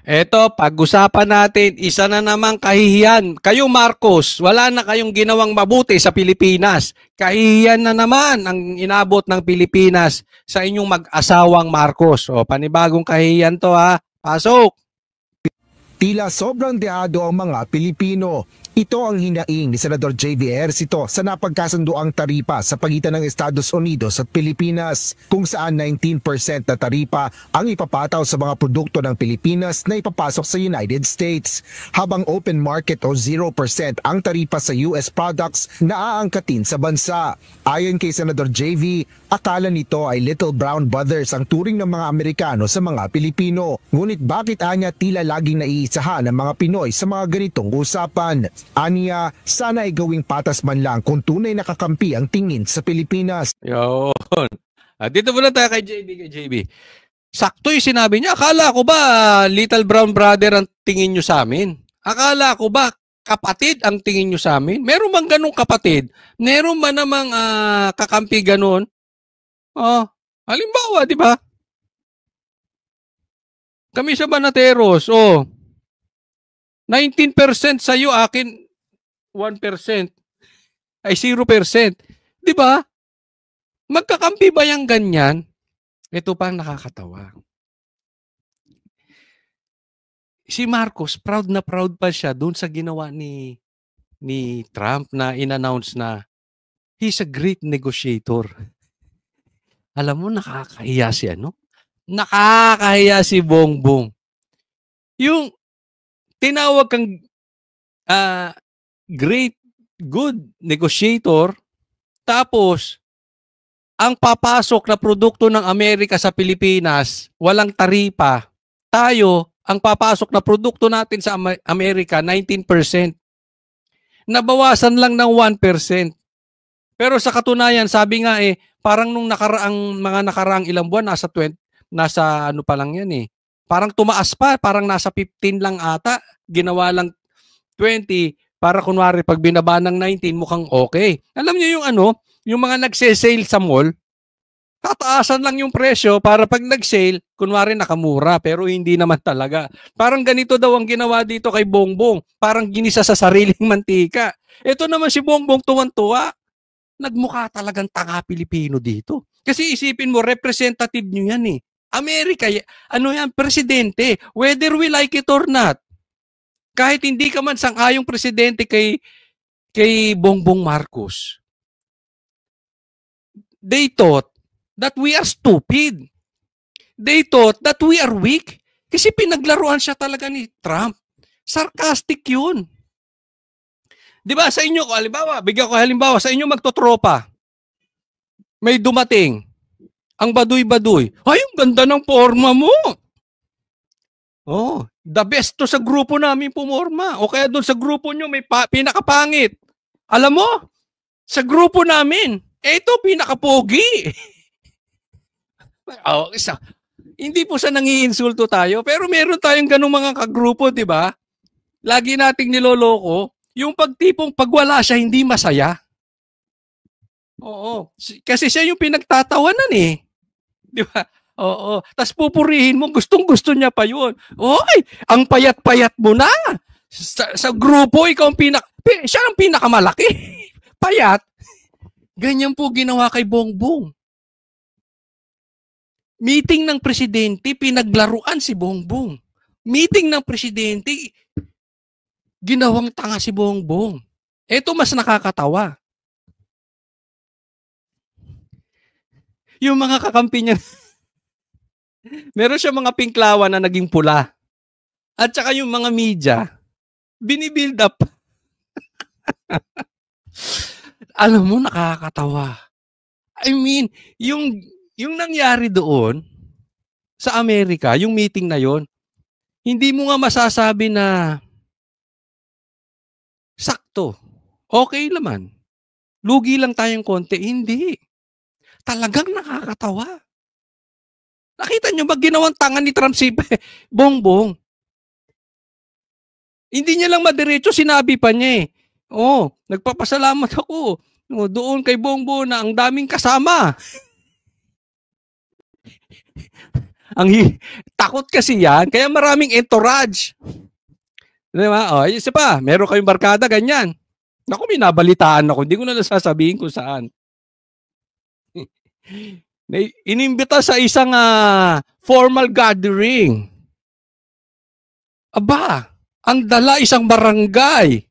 Eto, pag-usapan natin, isa na namang kahihiyan. Kayo, Marcos, wala na kayong ginawang mabuti sa Pilipinas. Kahihiyan na naman ang inabot ng Pilipinas sa inyong mag-asawang Marcos. O, panibagong kahihiyan to ha. Pasok! Tila sobrang deado ang mga Pilipino. Ito ang hinaing ni Senador J.V. Ejercito sa napagkasunduang taripa sa pagitan ng Estados Unidos at Pilipinas, kung saan 19% na taripa ang ipapataw sa mga produkto ng Pilipinas na ipapasok sa United States, habang open market o 0% ang taripa sa US products na aangkatin sa bansa. Ayon kay Senador J.V., akala nito ay little brown brothers ang turing ng mga Amerikano sa mga Pilipino. Ngunit bakit anya tila laging naiisahan ng mga Pinoy sa mga ganitong usapan? Aniya, sana ay gawing patas man lang kung tunay nakakampi ang tingin sa Pilipinas. Yun. Dito muna tayo kay JB. Sakto yung sinabi niya. Akala ko ba little brown brother ang tingin nyo sa amin? Akala ko ba kapatid ang tingin nyo sa amin? Meron bang ganung kapatid? Meron ba namang kakampi ganun? Oh, halimbawa, di ba? Kami sa Banateros, 19% sa iyo, akin 1%. Ay 0%. Di ba? Magkakampi ba yung ganyan? Ito pang nakakatawa. Si Marcos, proud na proud pa siya doon sa ginawa ni Trump na in-announce na he's a great negotiator. Alam mo, nakakahiya si Nakakahiya si Bongbong. Yung tinawag kang great, good negotiator, tapos ang papasok na produkto ng Amerika sa Pilipinas, walang taripa. Tayo, ang papasok na produkto natin sa Amerika, 19%. Nabawasan lang ng 1%. Pero sa katunayan, sabi nga parang nung mga nakaraang ilang buwan, nasa ano pa lang yan Parang tumaas pa, parang nasa 15 lang ata. Ginawa lang 20, para kunwari pag binaba ng 19, mukhang okay. Alam niyo yung mga nagse-sale sa mall, tataasan lang yung presyo para pag nag-sale, kunwari nakamura, pero hindi naman talaga. Parang ganito daw ang ginawa dito kay Bongbong. Parang ginisa sa sariling mantika. Ito naman si Bongbong tuwan-tuwa. Nagmukha talagang tanga Pilipino dito. Kasi isipin mo, representative nyo yan Amerika, yan, presidente. Whether we like it or not. Kahit hindi ka man sang-ayong presidente kay Bongbong Marcos. They thought that we are stupid. They thought that we are weak. Kasi pinaglaruan siya talaga ni Trump. Sarcastic yun. Di ba sa inyo, bigyan ko halimbawa, sa inyo magtotropa. May dumating. Ang baduy-baduy. Ay, ang ganda ng forma mo. The best to sa grupo namin pumorma. O kaya doon sa grupo nyo may pinakapangit. Alam mo, sa grupo namin, ito pinakapogi. Hindi po sa nangiinsulto tayo, pero meron tayong ganung mga kagrupo, di ba? Lagi nating niloloko. Yung pagtipong pag wala siya, hindi masaya. Oo. Kasi siya yung pinagtatawanan Di ba? Oo. Tapos pupurihin mo, gustong-gusto niya pa yun. Oy, ang payat-payat mo na. Sa grupo, ikaw siya ang pinakamalaki. Payat. Ganyan po ginawa kay Bongbong. Meeting ng presidente, pinaglaruan si Bongbong. Meeting ng presidente, ginawang tanga si Bongbong. Ito mas nakakatawa. Yung mga kakampi niya, meron siya mga pinklawan na naging pula. At saka yung mga media, binibuild up. Alam mo, nakakatawa. I mean, yung nangyari doon sa Amerika, yung meeting na yon, hindi mo nga masasabi na sakto. Okay naman. Lugi lang tayong konti. Hindi. Talagang nakakatawa. Nakita nyo ba ginawang tanga ni Trump si Bongbong? Hindi niya lang madiretso, sinabi pa niya nagpapasalamat ako doon kay Bongbong na ang daming kasama. Takot kasi yan, kaya maraming entourage. Diba? O, isa pa, meron kayong barkada, ganyan. Naku, minabalitaan ako, hindi ko na nasasabihin kung saan. Inimbita sa isang formal gathering. Aba, ang dala isang barangay.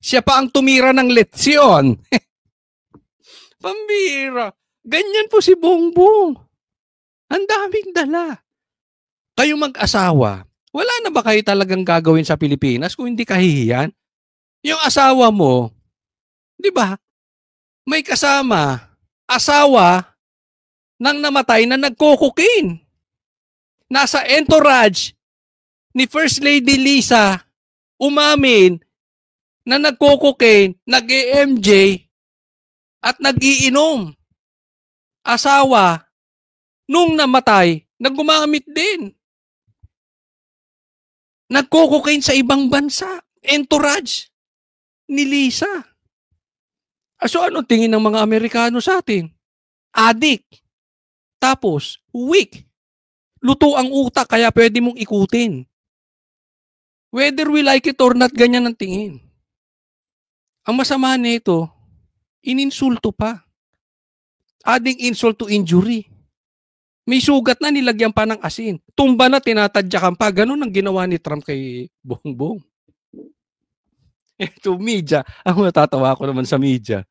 Siya pa ang tumira ng leksyon. Pambira. Ganyan po si Bongbong. Ang daming dala. Kayo mag-asawa, wala na ba kayo talagang gagawin sa Pilipinas kung hindi kahihiyan? Yung asawa mo, di ba, may kasama, asawa ng namatay na nagko-cocaine. Nasa entourage ni First Lady Lisa, umamin na nagko-cocaine, nag-EMJ, at nag-iinom. Asawa, nung namatay, naggumamit din. Nagko-cocaine sa ibang bansa. Entourage ni Lisa. So ano tingin ng mga Amerikano sa atin? Addict. Tapos, weak. Luto ang utak kaya pwede mong ikutin. Whether we like it or not, ganyan ang tingin. Ang masama nito, ininsulto pa. Adding insult to injury. May sugat na, nilagyan pa ng asin. Tumba na, tinatadyakan pa. Ganun ang ginawa ni Trump kay Bongbong. Ito, media. Ang natatawa ko naman sa media.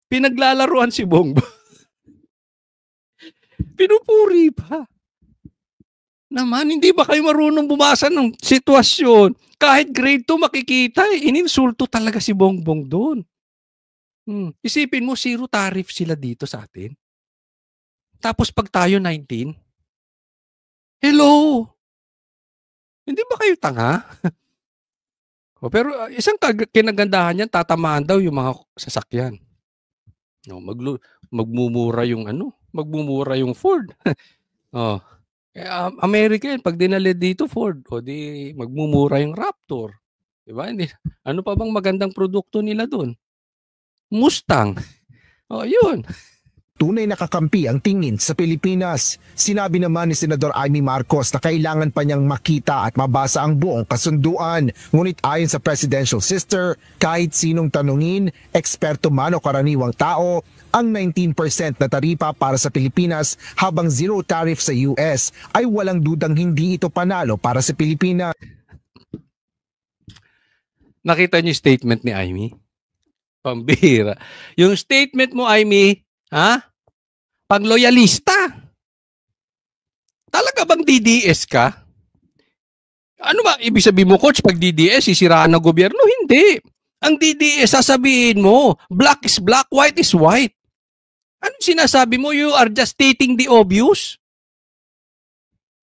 Pinaglalaruan si Bongbong. Pinupuri pa. Naman, hindi ba kayo marunong bumasa ng sitwasyon? Kahit grade 2 makikita, ininsulto talaga si Bongbong doon. Isipin mo, zero tariff sila dito sa atin. Tapos pag tayo 19, hello! Hindi ba kayo tanga? Pero isang kinagandahan yan, tatamaan daw yung mga sasakyan. No, magmumura yung magmumura yung Ford. American, pag dinali dito Ford, o di magmumura yung Raptor. Diba? Ano pa bang magandang produkto nila doon? Mustang. Yun. Tunay na kakampi ang tingin sa Pilipinas. Sinabi naman ni Senador Amy Marcos na kailangan pa niyang makita at mabasa ang buong kasunduan. Ngunit ayon sa presidential sister, kahit sinong tanungin, eksperto man o karaniwang tao, ang 19% na taripa para sa Pilipinas habang zero tariff sa US ay walang dudang hindi ito panalo para sa Pilipinas. Nakita niyo yung statement ni Amy? Pambira. Yung statement mo, Amy, pang-loyalista. Talaga bang DDS ka? Ano ba, ibig sabihin mo, coach, pag DDS, sisiraan ng gobyerno? Hindi. Ang DDS, sasabihin mo, black is black, white is white. Ano sinasabi mo? You are just stating the obvious.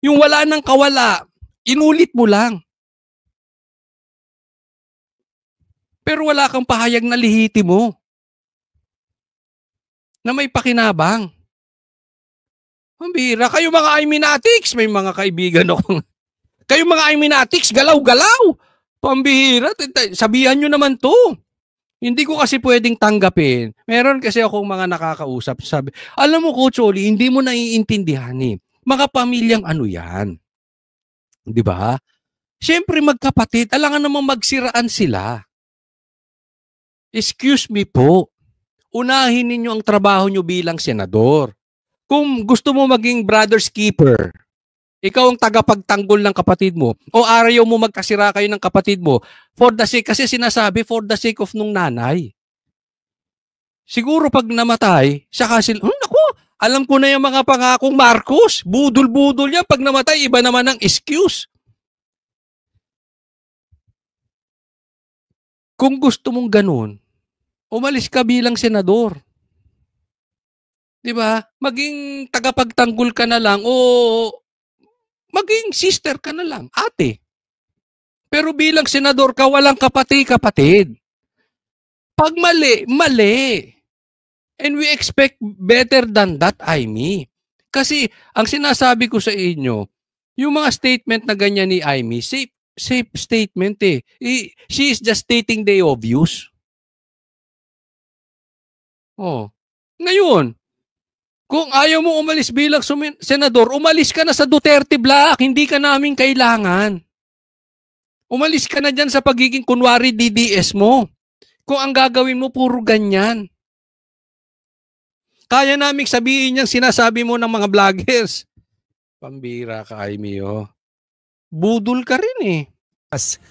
Yung wala nang kawala, inulit mo lang. Pero wala kang pahayag na lihiti mo na may pakinabang. Pambira. Kayo mga Iminatics, may mga kaibigan akong. Kayo mga Iminatics, galaw-galaw. Pambira. Sabihan nyo naman to. Hindi ko kasi pwedeng tanggapin. Meron kasi akong mga nakakausap. Sabi, alam mo, Coach Oli, hindi mo naiintindihan eh. Mga pamilyang ano yan. Di ba? Siyempre magkapatid, alangan namang magsiraan sila. Excuse me po. Unahin ninyo ang trabaho nyo bilang senador. Kung gusto mo maging brother's keeper, ikaw ang tagapagtanggol ng kapatid mo, o ayaw mo magkasira kayo ng kapatid mo, for the sake, kasi sinasabi, for the sake of nung nanay. Siguro pag namatay, saka sila, naku, alam ko na yung mga pangakong Marcos, budol-budol yan, pag namatay, iba naman ang excuse. Kung gusto mong ganun, umalis ka bilang senador. Diba? Maging tagapagtanggol ka na lang o maging sister ka na lang, ate. Pero bilang senador ka, walang kapatid. Pag mali, mali. And we expect better than that, Amy. Kasi ang sinasabi ko sa inyo, yung mga statement na ganyan ni Amy, safe statement eh. She is just stating the obvious. Ngayon, Kung ayaw mo umalis bilang senador, umalis ka na sa Duterte Black. Hindi ka namin kailangan. Umalis ka na dyan sa pagiging kunwari DDS mo. Kung ang gagawin mo, puro ganyan. Kaya namin sabihin yung sinasabi mo ng mga vloggers. Pambira ka, Aimee. Budol ka rin eh.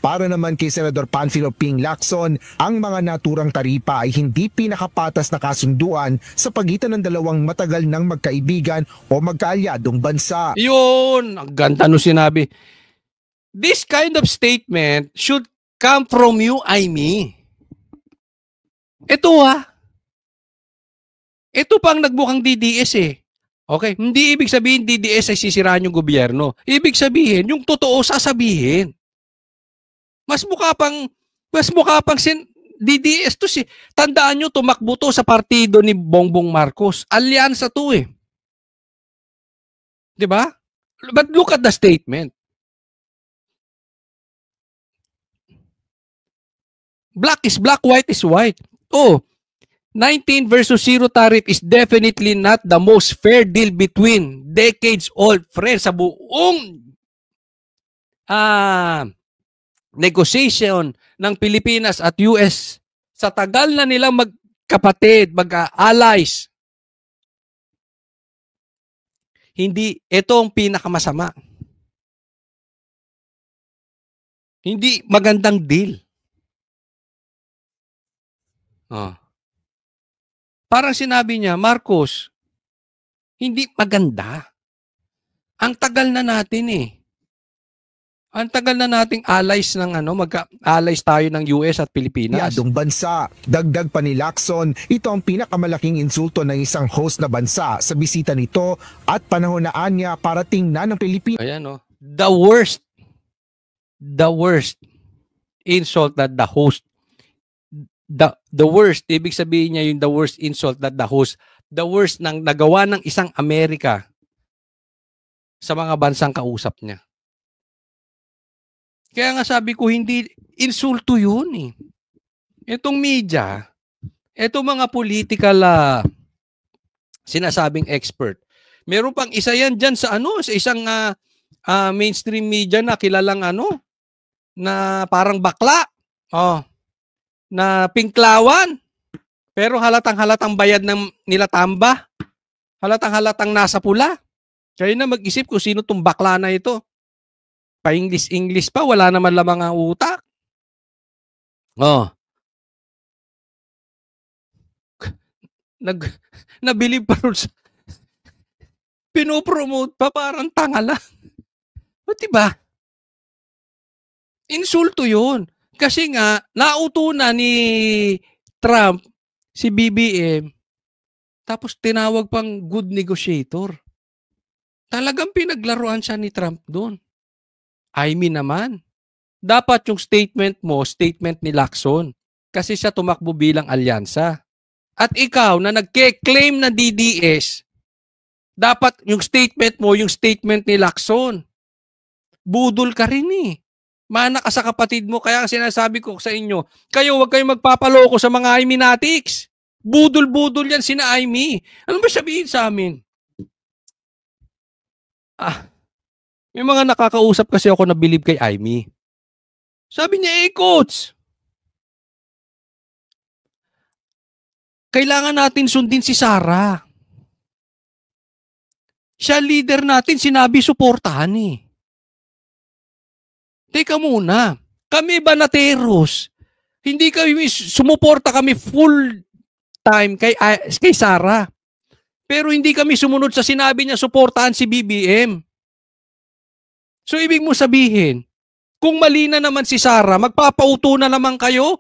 Para naman kay Senador Panfilo Ping Lacson, ang mga naturang taripa ay hindi pinakapatas na kasunduan sa pagitan ng dalawang matagal ng magkaibigan o magkaalyadong bansa. Yun, ang ganda nung sinabi. This kind of statement should come from you, Aimee. Ito Ito pang nagbukang DDS eh. Okay? Hindi ibig sabihin DDS ay sisiraan yung gobyerno. Ibig sabihin, yung totoo sasabihin. Mas mukha pang DDS to si. Tandaan nyo, tumakbo to sa partido ni Bongbong Marcos. Alyansa to eh. Diba? But look at the statement. Black is black, white is white. 19 versus 0 tariff is definitely not the most fair deal between decades-old friends sa buong negotiation ng Pilipinas at US. Sa tagal na nilang magkapatid, mag-allies. Hindi, ito ang pinakamasama. Hindi magandang deal. Parang sinabi niya, Marcos, hindi maganda. Ang tagal na natin eh. Ang tagal na nating allies ng magka-allies tayo ng US at Pilipinas. Yadong bansa. Dagdag pa ni Lacson, ito ang pinakamalaking insulto ng isang host na bansa sa bisita nito at panahon na anya para tingnan ng Pilipinas. Ayan the worst insult that the host, the worst, ibig sabihin niya yung the worst insult that the host, the worst nang nagawa ng isang Amerika sa mga bansang kausap niya. Kaya nga sabi ko, hindi insulto yun eh. Itong media, itong mga political sinasabing expert, meron pang isa yan dyan sa sa isang mainstream media na kilalang na parang bakla. Na pinklawan. Pero halatang-halatang bayad ng nila tamba. Halatang-halatang nasa pula. Kaya na mag-isip kung sino tong bakla na ito. Pa-English pa, wala naman lamang ang utak. Nabilib pa rin sa pinopromote pa, parang tanga lang. Diba? Insulto yun. Kasi nga, nauto na ni Trump si BBM, tapos tinawag pang good negotiator. Talagang pinaglaruan siya ni Trump doon. Aimee naman. Dapat yung statement mo, statement ni Lacson. Kasi siya tumakbo bilang alyansa. At ikaw na nagke-claim na DDS, dapat yung statement mo, yung statement ni Lacson. Budol ka rin eh. Mana ka sa kapatid mo, kaya sinasabi ko sa inyo, kayo huwag kayong magpapaloko sa mga Aimenatics. Budol-budol yan sina Aimee. Ano ba sabihin sa amin? May mga nakakausap kasi ako na believe kay Aimee. Sabi niya, coach, kailangan natin sundin si Sara. Siya leader natin, sinabi suportahan eh. Teka muna, kami banateros, hindi kami sumuporta kami full time kay Sara. Pero hindi kami sumunod sa sinabi niya suportahan si BBM. So ibig mo sabihin, kung mali na naman si Sara, magpapauto na naman kayo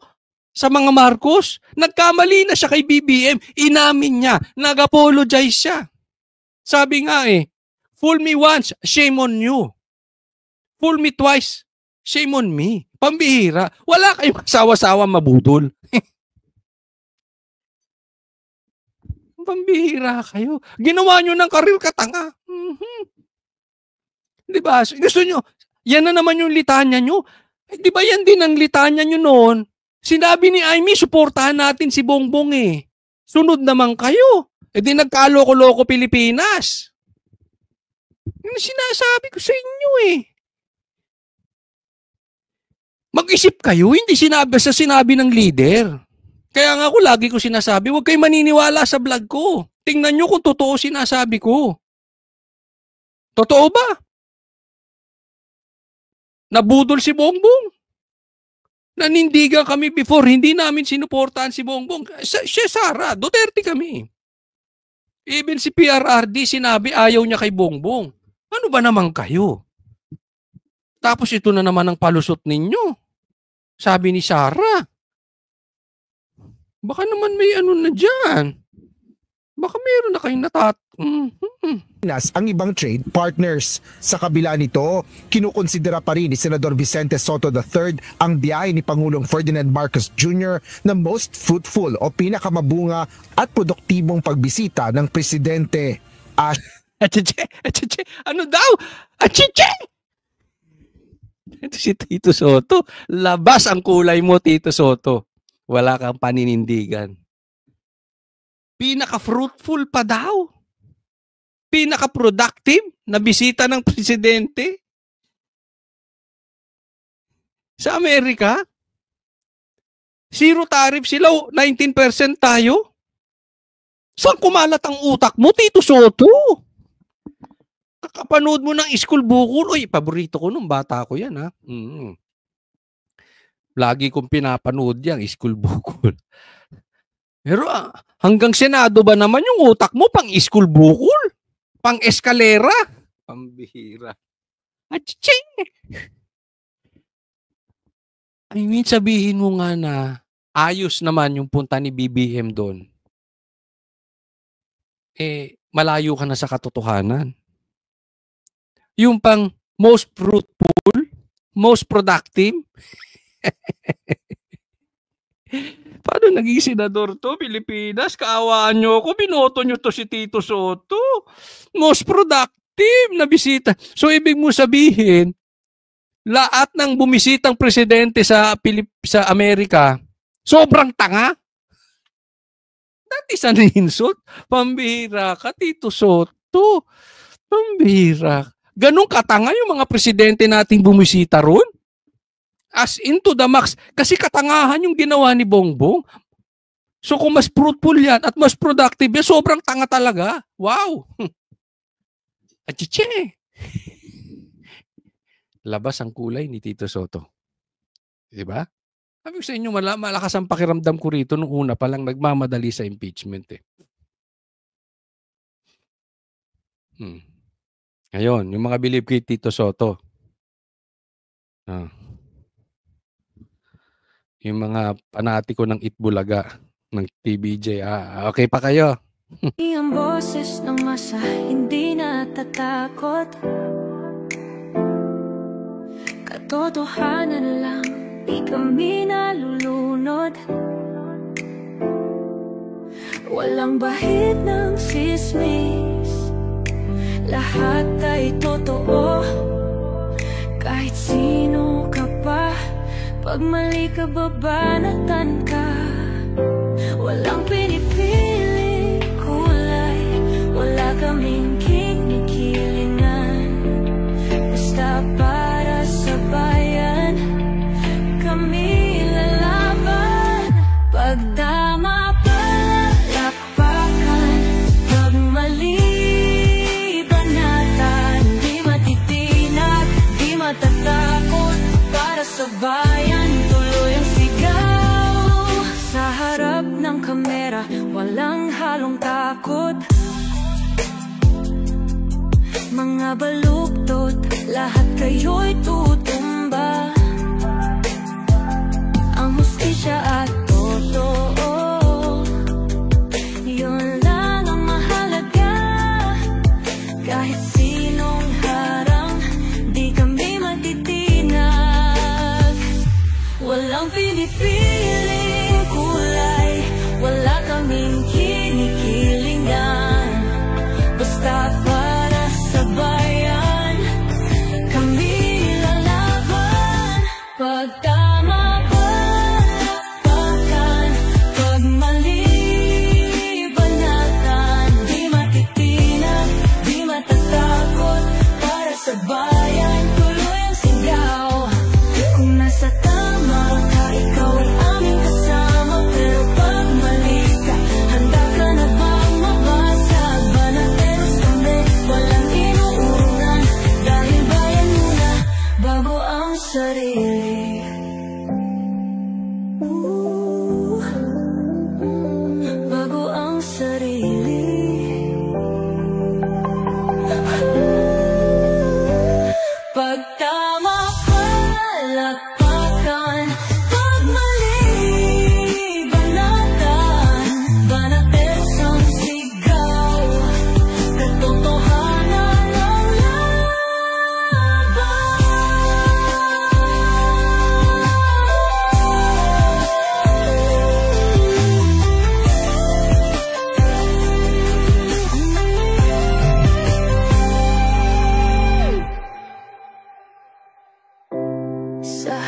sa mga Marcos? Nagkamali na siya kay BBM, inamin niya, nag-apologize siya. Sabi nga fool me once, shame on you. Fool me twice, shame on me. Pambihira. Wala kayong kasawa-sawa mabudol. Pambihira kayo. Ginawa nyo ng karir katanga. Diba? Gusto nyo, yan na naman yung litanya nyo. Diba yan din ang litanya nyo noon? Sinabi ni Aimee, suportahan natin si Bongbong eh. Sunod naman kayo. E di nagkaloko-loko Pilipinas. Yung sinasabi ko sa inyo eh. Mag-isip kayo, hindi sinabi ng leader. Kaya nga ako lagi ko sinasabi, huwag kayo maniniwala sa vlog ko. Tingnan nyo kung totoo sinasabi ko. Totoo ba? Nabudol si Bongbong. Nanindigan kami before, hindi namin sinuportahan si Bongbong. Siya, Sara, Duterte kami. Even si PRRD, sinabi ayaw niya kay Bongbong. Ano ba naman kayo? Tapos ito na naman ang palusot ninyo. Sabi ni Sara. Baka naman may ano na dyan. Baka meron na kayong ang ibang trade partners. Sa kabila nito, kinukonsidera pa rin ni Senador Vicente Soto III ang biyahe ni Pangulong Ferdinand Marcos Jr. na most fruitful o pinakamabunga at produktibong pagbisita ng presidente. Ano daw? Ito si Tito Soto. Labas ang kulay mo, Tito Soto. Wala kang paninindigan. Pinaka-fruitful pa daw. Pinaka-productive na bisita ng presidente. Sa Amerika, zero tariff sila, 19% tayo. Saan kumalat ang utak mo, Tito Soto? Kakapanood mo ng School Bukol. Uy, paborito ko nung bata ko yan, ha? Lagi kong pinapanood yan, School Bukol. Pero hanggang Senado ba naman yung utak mo pang School Bukol? Pang eskalera? Pambihira. Aching! I mean, sabihin mo nga na ayos naman yung punta ni BBM doon. Malayo ka na sa katotohanan. Yung pang most fruitful, most productive. Paano naging senador to, Pilipinas? Kaawaan nyo ako, binoto nyo to si Tito Soto. Most productive na bisita. So, ibig mo sabihin, lahat ng bumisitang presidente sa Amerika, sobrang tanga? That is an insult. Pambihira ka, Tito Soto. Pambihira. Ganun katanga yung mga presidente nating bumisita ron? As into the max. Kasi katangahan yung ginawa ni Bongbong. So kung mas fruitful yan at mas productive yan, sobrang tanga talaga. Wow! Achiche! Labas ang kulay ni Tito Soto. Diba? Sabi ko sa inyo, malakas ang pakiramdam ko rito nung una pa lang nagmamadali sa impeachment. Ngayon, yung mga believe kay Tito Soto. Yung mga panatiko ng Itbulaga, ng TBJ. Okay pa kayo? Ang boses ng masa, hindi natatakot. Katotohanan lang, di kami nalulunod. Walang bahid ng sismis, lahat ay totoo. Kahit sino ka pa, pag mali ka, babanatan ka. Walang pinipiling kulay, wala kaming kinikilingan. Basta para sa bayan, kami lalaban. Pagdama palakpakan, pag mali banatan. Di matitinag, di matatakot, para sa bayan tuloy ang sigaw. Sa harap ng kamera, walang halong takot. Mga baluktot, lahat kayo'y tutumba. Ang hustisya at totoo, yun lang ang mahalaga. Kahit sinong harang, di kami matitinag. Walang pinipiling kulay, wala kaming kinikilingan. Basta para sa bayan, kami lalaban. Pag tama palakpakan, pag mali banatan. ang sarili. Bago ang sarili. Pag tama palakpakan, pag mali banatan, banates ang sigaw, katotohanan ang laban. Sa